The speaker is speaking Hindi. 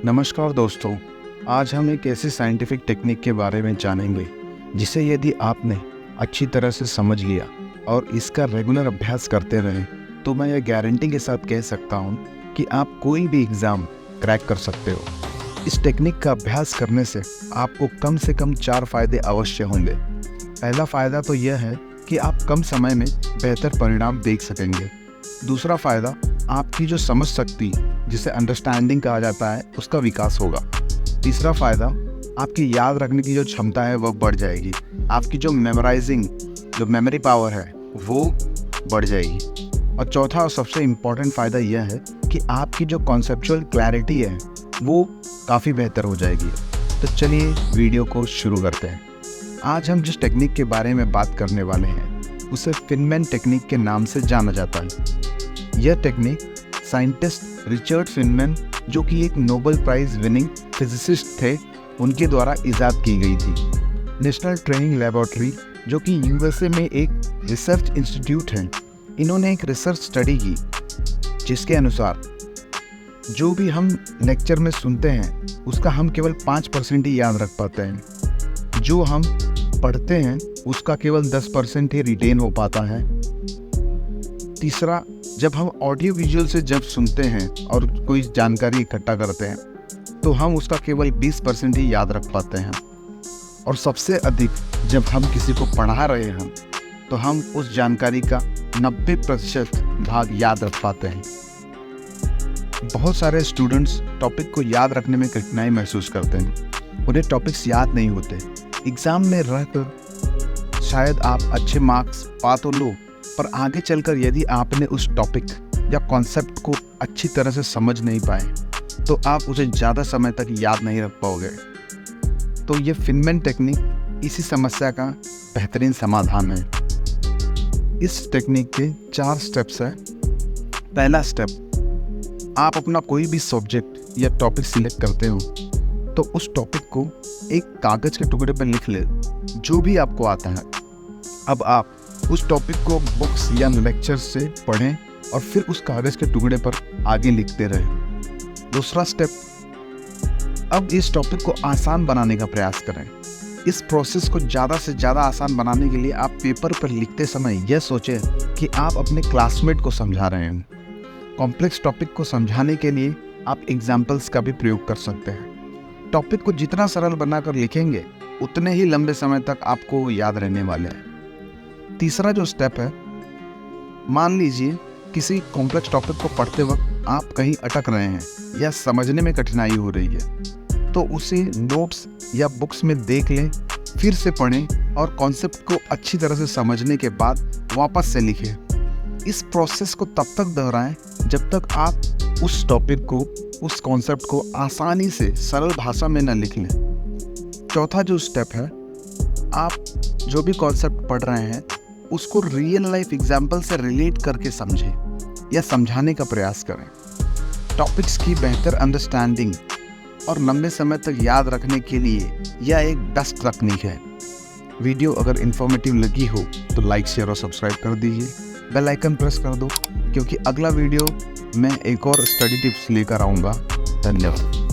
नमस्कार दोस्तों, आज हम एक ऐसी साइंटिफिक टेक्निक के बारे में जानेंगे जिसे यदि आपने अच्छी तरह से समझ लिया और इसका रेगुलर अभ्यास करते रहे तो मैं यह गारंटी के साथ कह सकता हूँ कि आप कोई भी एग्ज़ाम क्रैक कर सकते हो। इस टेक्निक का अभ्यास करने से आपको कम से कम 4 फायदे अवश्य होंगे। पहला फ़ायदा तो यह है कि आप कम समय में बेहतर परिणाम देख सकेंगे। दूसरा फ़ायदा, आपकी जो समझ शक्ति जिसे अंडरस्टैंडिंग कहा जाता है उसका विकास होगा। तीसरा फ़ायदा, आपकी याद रखने की जो क्षमता है वह बढ़ जाएगी। आपकी जो मेमोरी पावर है वो बढ़ जाएगी। और चौथा और सबसे इम्पॉर्टेंट फ़ायदा यह है कि आपकी जो कॉन्सेप्चुअल क्लैरिटी है वो काफ़ी बेहतर हो जाएगी। तो चलिए वीडियो को शुरू करते हैं। आज हम जिस टेक्निक के बारे में बात करने वाले हैं उसे फिनमैन टेक्निक के नाम से जाना जाता है। यह टेक्निक साइंटिस्ट रिचर्ड फिनमैन, जो कि एक नोबेल प्राइज़ विनिंग फिजिसिस्ट थे, उनके द्वारा इजाद की गई थी। नेशनल ट्रेनिंग लेबोरेटरी, जो कि यूएसए में एक रिसर्च इंस्टीट्यूट है, इन्होंने एक रिसर्च स्टडी की जिसके अनुसार जो भी हम लेक्चर में सुनते हैं उसका हम केवल 5% ही याद रख पाते हैं। जो हम पढ़ते हैं उसका केवल 10% ही रिटेन हो पाता है। तीसरा, जब हम ऑडियो विजुअल से जब सुनते हैं और कोई जानकारी इकट्ठा करते हैं तो हम उसका केवल 20% ही याद रख पाते हैं। और सबसे अधिक जब हम किसी को पढ़ा रहे हैं तो हम उस जानकारी का 90% भाग याद रख पाते हैं। बहुत सारे स्टूडेंट्स टॉपिक को याद रखने में कठिनाई महसूस करते हैं। उन्हें टॉपिक्स याद नहीं होते। एग्ज़ाम में रहकर शायद आप अच्छे मार्क्स पा तो लो, पर आगे चलकर यदि आपने उस टॉपिक या कॉन्सेप्ट को अच्छी तरह से समझ नहीं पाए तो आप उसे ज़्यादा समय तक याद नहीं रख पाओगे। तो ये फिनमैन टेक्निक इसी समस्या का बेहतरीन समाधान है। इस टेक्निक के 4 स्टेप्स हैं। पहला स्टेप, आप अपना कोई भी सब्जेक्ट या टॉपिक सिलेक्ट करते हो तो उस टॉपिक को एक कागज़ के टुकड़े पर लिख ले, जो भी आपको आता है। अब आप उस टॉपिक को बुक्स या लेक्चर से पढ़ें और फिर उस कागज़ के टुकड़े पर आगे लिखते रहें। दूसरा स्टेप, अब इस टॉपिक को आसान बनाने का प्रयास करें। इस प्रोसेस को ज़्यादा से ज़्यादा आसान बनाने के लिए आप पेपर पर लिखते समय यह सोचें कि आप अपने क्लासमेट को समझा रहे हैं। कॉम्प्लेक्स टॉपिक को समझाने के लिए आप एग्जाम्पल्स का भी प्रयोग कर सकते हैं। टॉपिक को जितना सरल बनाकर लिखेंगे उतने ही लंबे समय तक आपको याद रहने वाले हैं। तीसरा जो स्टेप है, मान लीजिए किसी कॉम्प्लेक्स टॉपिक को पढ़ते वक्त आप कहीं अटक रहे हैं या समझने में कठिनाई हो रही है, तो उसे नोट्स या बुक्स में देख लें, फिर से पढ़ें और कॉन्सेप्ट को अच्छी तरह से समझने के बाद वापस से लिखें। इस प्रोसेस को तब तक दोहराएं जब तक आप उस टॉपिक को, उस कॉन्सेप्ट को आसानी से सरल भाषा में न लिख लें। चौथा जो स्टेप है, आप जो भी कॉन्सेप्ट पढ़ रहे हैं उसको रियल लाइफ एग्जाम्पल से रिलेट करके समझें या समझाने का प्रयास करें। टॉपिक्स की बेहतर अंडरस्टैंडिंग और लंबे समय तक याद रखने के लिए यह एक बेस्ट तकनीक है। वीडियो अगर इन्फॉर्मेटिव लगी हो तो लाइक, शेयर और सब्सक्राइब कर दीजिए। बेल आइकन प्रेस कर दो, क्योंकि अगला वीडियो मैं एक और स्टडी टिप्स लेकर आऊँगा। धन्यवाद।